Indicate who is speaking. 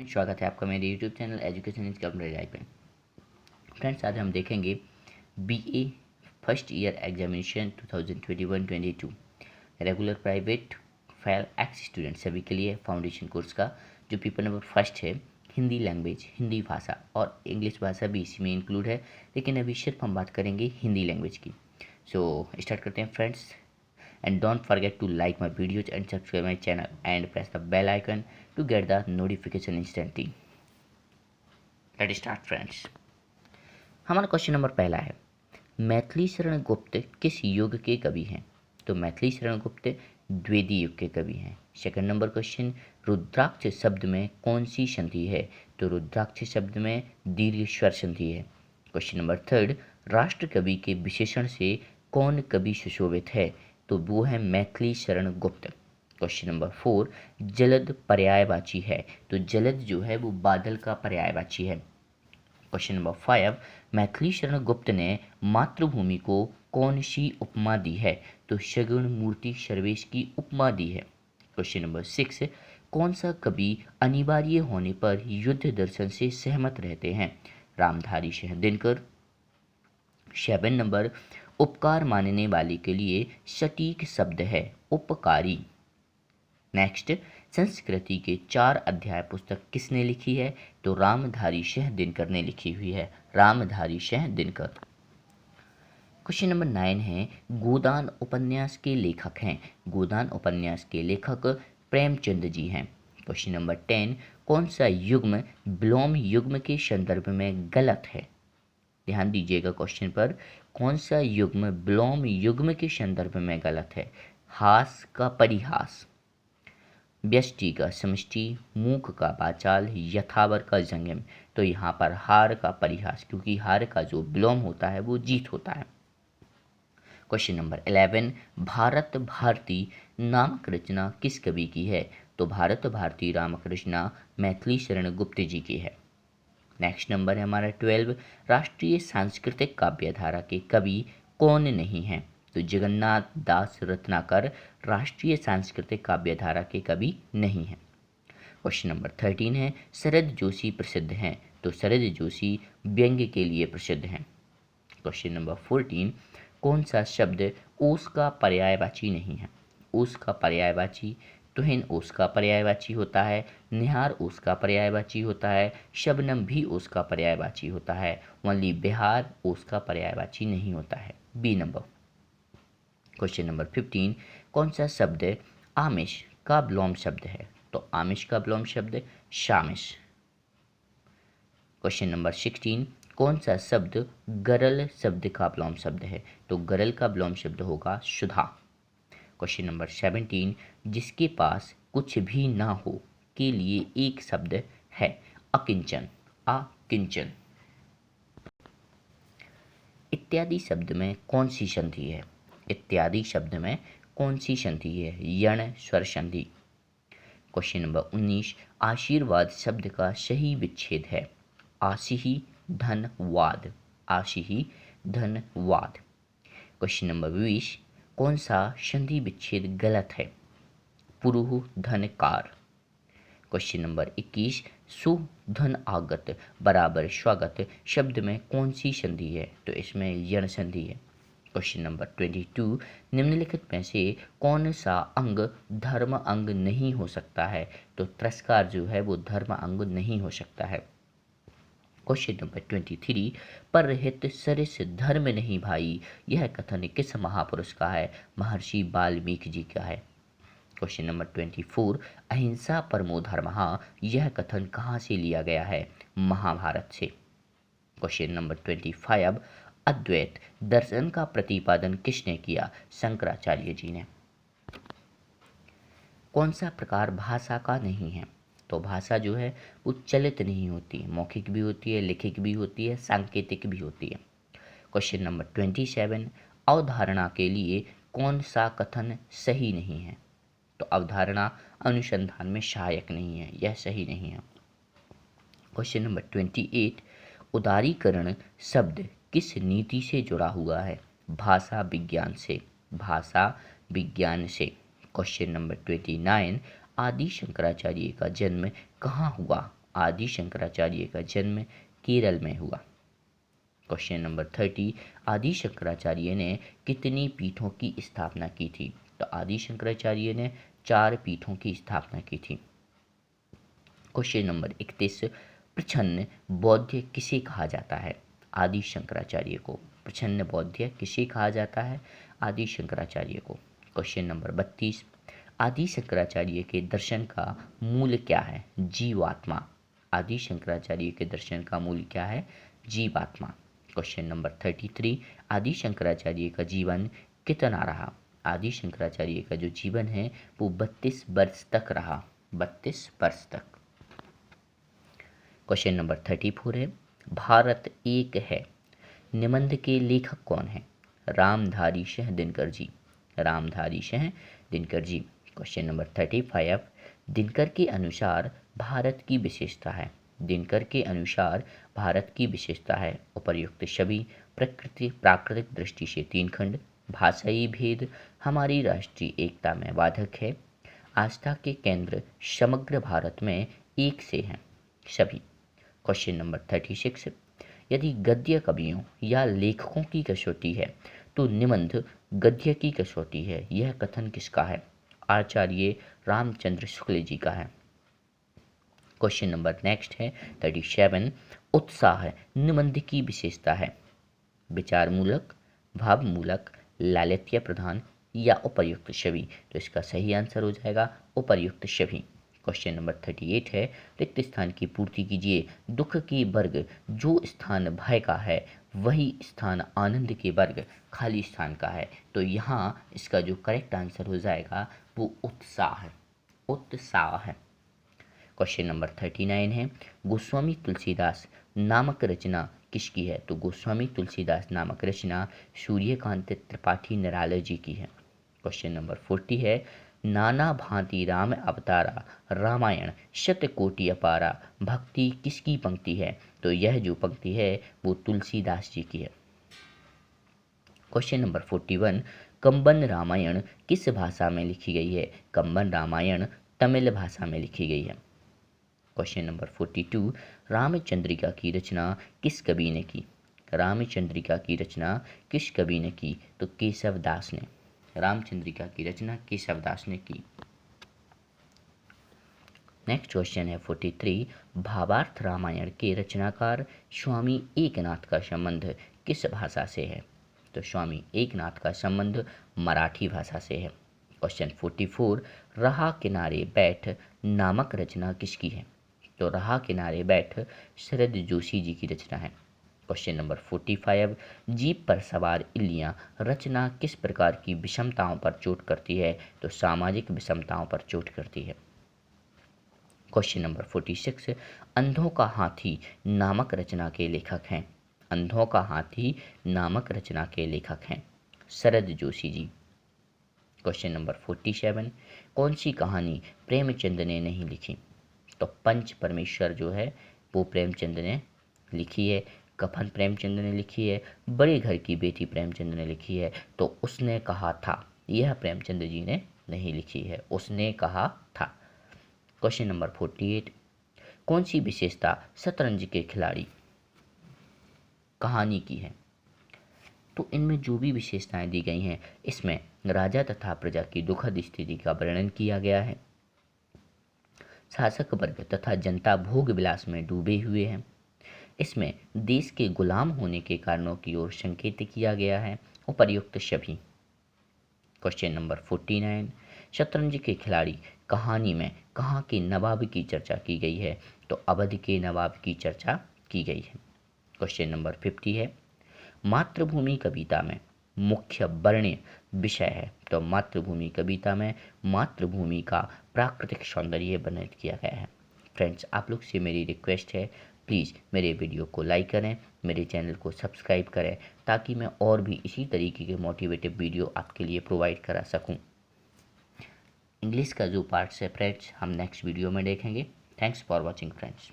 Speaker 1: स्वागत है आपका मेरे YouTube channel education is complete life में। फ्रेंड्स, आज हम देखेंगे BA first year examination 2021-22 regular private fail x student सभी के लिए फाउंडेशन कोर्स का जो पेपर नंबर फर्स्ट है। हिंदी लैंग्वेज, हिंदी भाषा और इंग्लिश भाषा भी इसी में इंक्लूड है, लेकिन अभी सिर्फ हम बात करेंगे हिंदी लैंग्वेज की। सो स्टार्ट करते हैं friends, and don't forget to like my videos and subscribe my channel and press the bell icon to get the notification instantly. Let's start friends. हमारा क्वेश्चन नंबर पहला है, मैथिली शरण गुप्त किस युग के कवि हैं? तो मैथिली शरण गुप्त द्विवेदी युग के कवि हैं। सेकंड नंबर क्वेश्चन, रुद्राक्ष शब्द में कौन सी संधि है? तो रुद्राक्ष शब्द में दीर्घ स्वर संधि है। क्वेश्चन नंबर थर्ड, राष्ट्र कवि के विशेषण से कौन कवि सुशोभित है? तो वो है Maithili Sharan Gupt. Question number four, जलद पर्यायवाची है? तो जलद जो है वो बादल का पर्यायवाची है। Question number five, Maithili Sharan Gupt ने मातृभूमि को कौन सी उपमा दी है? तो सगुण मूर्ति सर्वेश की उपमा दी है। क्वेश्चन नंबर सिक्स, कौन सा कवि अनिवार्य होने पर युद्ध दर्शन से सहमत रहते हैं? रामधारी सिंह दिनकर। सेवन नंबर, उपकार मानने वाले के लिए सटीक शब्द है उपकारी। नेक्स्ट, संस्कृति के 4 अध्याय पुस्तक किसने लिखी है? तो रामधारी सिंह दिनकर ने लिखी हुई है। रामधारी सिंह दिनकर। क्वेश्चन नंबर 9 है, गोदान उपन्यास के लेखक हैं? गोदान उपन्यास के लेखक प्रेमचंद जी हैं। क्वेश्चन नंबर 10, कौन सा युग्म विलोम युग्म के संदर्भ में गलत है? ध्यान दीजिएगा क्वेश्चन पर, कौन सा युग्म विलोम युग्म के संदर्भ में गलत है? हास का परिहास, व्यष्टि का समष्टि, मूक का वाचाल, यथावर का जंगम। तो यहाँ पर हार का परिहास, क्योंकि हार का जो विलोम होता है वो जीत होता है। क्वेश्चन नंबर 11, भारत भारती नामक रचना किस कवि की है? तो भारत भारती नामक रचना मैथिली शरण गुप्त जी की है। नेक्स्ट नंबर है हमारा 12, राष्ट्रीय सांस्कृतिक काव्यधारा के कवि कौन नहीं हैं? तो जगन्नाथ दास रत्नाकर राष्ट्रीय सांस्कृतिक काव्यधारा के कवि नहीं हैं। क्वेश्चन नंबर 13 है, शरद जोशी प्रसिद्ध हैं? तो शरद जोशी व्यंग्य के लिए प्रसिद्ध हैं। क्वेश्चन नंबर 14, कौन सा शब्द ओस का पर्यायवाची नहीं है? ओस का पर्यायवाची, तुहिन ओस का पर्यायवाची होता है, निहार ओस का पर्यायवाची होता है, शबनम भी ओस का पर्यायवाची होता है, ओनली बिहार ओस का पर्यायवाची नहीं होता है। B number. क्वेश्चन नंबर 15, कौन सा शब्द आमिष का विलोम शब्द है? तो आमिष का विलोम शब्द शामिश। क्वेश्चन नंबर 16, कौन सा शब्द गरल शब्द का विलोम शब्द है? तो गरल का विलोम शब्द होगा सुधा। क्वेश्चन नंबर 17, जिसके पास कुछ भी ना हो के लिए एक शब्द है अकिंचन। अकिंचन। इत्यादि शब्द में कौन सी संधि है? इत्यादि शब्द में कौन सी संधि है? यण स्वर संधि। क्वेश्चन नंबर 19, आशीर्वाद शब्द का सही विच्छेद है आशीहि धनवाद। आशीहि धनवाद। क्वेश्चन नंबर 20, कौन सा संधि विच्छेद गलत है? पुरुष धनकार। क्वेश्चन नंबर 21, सु धन आगत बराबर स्वागत शब्द में कौन सी संधि है? तो इसमें यण संधि है। क्वेश्चन नंबर 22, निम्नलिखित में से कौन सा अंग धर्म अंग नहीं हो सकता है? तो तिरस्कार जो है वो धर्म अंग नहीं हो सकता है। क्वेश्चन नंबर 23, परहित सरिस धर्म नहीं भाई, यह कथन किस महापुरुष का है? महर्षि वाल्मीकि जी का है। क्वेश्चन नंबर 24, अहिंसा परमो धर्मः, यह कथन कहाँ से लिया गया है? महाभारत से। क्वेश्चन नंबर 25, अद्वैत दर्शन का प्रतिपादन किसने किया? शंकराचार्य जी ने। कौन सा प्रकार भाषा का नहीं है? तो भाषा जो है वो चलित नहीं होती, मौखिक भी होती है, लिखित भी होती है, सांकेतिक भी होती है। क्वेश्चन नंबर 27, अवधारणा के लिए कौन सा कथन सही नहीं है? तो अवधारणा अनुसंधान में सहायक नहीं है, यह सही नहीं है। क्वेश्चन नंबर 28, उदारीकरण शब्द किस नीति से जुड़ा हुआ है? भाषा विज्ञान से। भाषा विज्ञान से। क्वेश्चन नंबर 29, आदि शंकराचार्य का जन्म कहाँ हुआ? आदि शंकराचार्य का जन्म केरल में हुआ। क्वेश्चन नंबर 30, आदि शंकराचार्य ने कितनी पीठों की स्थापना की थी? तो आदि शंकराचार्य ने 4 पीठों की स्थापना की थी। क्वेश्चन नंबर 31, प्रछन्न बौद्ध किसे कहा जाता है? आदि शंकराचार्य को। प्रछन्न बौद्ध किसे कहा जाता है? आदि शंकराचार्य को। क्वेश्चन नंबर 32, आदि शंकराचार्य के दर्शन का मूल क्या है? जीवात्मा। आदि शंकराचार्य के दर्शन का मूल क्या है? जीवात्मा। क्वेश्चन नंबर 33, आदि शंकराचार्य का जीवन कितना रहा? आदि शंकराचार्य का जो जीवन है वो 32 वर्ष तक रहा। 32 वर्ष तक। क्वेश्चन नंबर 34 है, भारत एक है निबंध के लेखक कौन है? रामधारी शाह दिनकर जी। रामधारी शाह दिनकर जी। क्वेश्चन नंबर 35, दिनकर के अनुसार भारत की विशेषता है। दिनकर के अनुसार भारत की विशेषता है उपर्युक्त छवि, प्रकृति प्राकृतिक दृष्टि से 3 खंड, भाषाई भेद हमारी राष्ट्रीय एकता में बाधक है, आस्था के केंद्र समग्र भारत में एक से हैं सभी। क्वेश्चन नंबर 36, यदि गद्य कवियों या लेखकों की कसौटी है तो निबंध गद्य की कसौटी है, यह कथन किसका है? आचार्य रामचंद्र शुक्ल जी का है। क्वेश्चन नंबर नेक्स्ट है 37, उत्साह निबंध की विशेषता है। विचारमूलक, भावमूलक, लालित्य प्रधान या उपर्युक्त छवि? तो इसका सही आंसर हो जाएगा उपर्युक्त छवि। क्वेश्चन नंबर 38 है, रिक्त स्थान की पूर्ति कीजिए। दुख के वर्ग जो स्थान भय का है वही स्थान आनंद के वर्ग खाली स्थान का है। तो यहाँ इसका जो करेक्ट आंसर हो जाएगा वो उत्साह है। उत्साह है। क्वेश्चन नंबर 39 है, गोस्वामी तुलसीदास नामक रचना किसकी है? तो गोस्वामी तुलसीदास नामक रचना सूर्यकांत त्रिपाठी निराला जी की है। क्वेश्चन नंबर 40 है, नाना भांति राम अवतारा रामायण शतकोटि अपारा भक्ति किसकी पंक्ति है? तो यह जो पंक्ति है वो तुलसीदास जी की है। क्वेश्चन नंबर 41, कंबन रामायण किस भाषा में लिखी गई है? कंबन रामायण तमिल भाषा में लिखी गई है। क्वेश्चन नंबर 42, रामचंद्रिका की रचना किस कवि ने की? रामचंद्रिका की रचना किस कवि ने की? तो केशव दास ने। रामचंद्रिका की रचना केशव दास ने की। नेक्स्ट क्वेश्चन है 43, भावार्थ रामायण के रचनाकार स्वामी एकनाथ का संबंध किस भाषा से है? तो स्वामी एकनाथ का संबंध मराठी भाषा से है। क्वेश्चन 44, रहा किनारे बैठ नामक रचना किसकी है? तो रहा किनारे बैठ शरद जोशी जी की रचना है। क्वेश्चन नंबर 45, जीप पर सवार इल्लियाँ रचना किस प्रकार की विषमताओं पर चोट करती है? तो सामाजिक विषमताओं पर चोट करती है। क्वेश्चन नंबर 46, अंधों का हाथी नामक रचना के लेखक हैं। अंधों का हाथी नामक रचना के लेखक हैं शरद जोशी जी। क्वेश्चन नंबर 47, कौन सी कहानी प्रेमचंद ने नहीं लिखी? तो पंच परमेश्वर जो है वो प्रेमचंद ने लिखी है। कफन प्रेमचंद ने लिखी है। बड़े घर की बेटी प्रेमचंद ने लिखी है। तो उसने कहा था, यह प्रेमचंद जी ने नहीं लिखी है, उसने कहा था। क्वेश्चन नंबर 48, कौन सी विशेषता शतरंज के खिलाड़ी कहानी की है? तो इनमें जो भी विशेषताएं दी गई हैं इसमें राजा तथा प्रजा की दुखद स्थिति का वर्णन किया गया है। शासक वर्ग तथा जनता भोग विलास में डूबे हुए हैं। इसमें देश के गुलाम होने के कारणों की ओर संकेत किया गया है उपर्युक्त सभी। क्वेश्चन नंबर 49, शतरंज के खिलाड़ी कहानी में कहाँ के नवाब की चर्चा की गई है? तो अवध के नवाब की चर्चा की गई है। क्वेश्चन नंबर 50 है, मातृभूमि कविता में मुख्य वर्ण्य विषय है? तो मातृभूमि कविता में मातृभूमि का प्राकृतिक सौंदर्य वर्णित किया गया है। फ्रेंड्स, आप लोग से मेरी रिक्वेस्ट है, प्लीज़ मेरे वीडियो को लाइक करें, मेरे चैनल को सब्सक्राइब करें ताकि मैं और भी इसी तरीके के मोटिवेटिव वीडियो आपके लिए प्रोवाइड करा सकूं। इंग्लिश का जो पार्ट्स है फ्रेंड्स हम नेक्स्ट वीडियो में देखेंगे। Thanks for watching friends.